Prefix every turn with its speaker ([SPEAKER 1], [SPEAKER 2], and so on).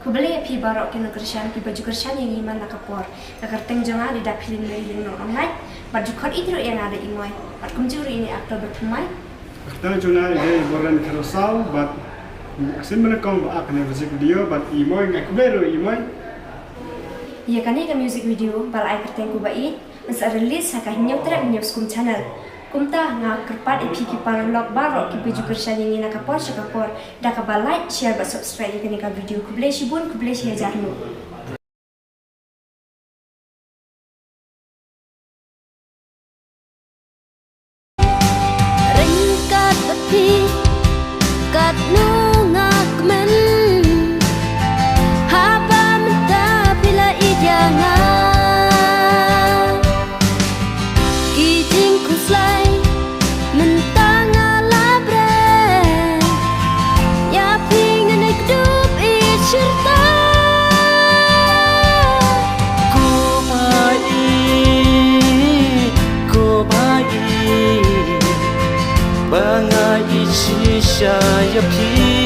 [SPEAKER 1] Kubeli pi barok kena kersian pi baju kersian yang iman nak kapor. Kakar tengjona di dapilin meriling no online. Baju kot itu yang ada imoy. Bat kumjuri ini aktor bertumai.
[SPEAKER 2] Tengjona ini boran kerosal, bat asin mana kau akan music video, bat imoy nggak kubeli imoy.
[SPEAKER 1] Ia kan ini music video bal ai kerteng kubai. Masa release hakah nyok terak nyok skum channel. Kumta nga kerpat ipi ki paralog barok ki baju kersian yang nak kapor syakapor. Dah kabal like, share, bat subscribe yang kini video kubeli shibun kubeli jarnu.
[SPEAKER 3] Ringkat tepi kat nungak men haba mentah bila ijangan kijing kuslai mentang alabre ya pingin hidup isyirta
[SPEAKER 4] ko bai bangai shisha ya pi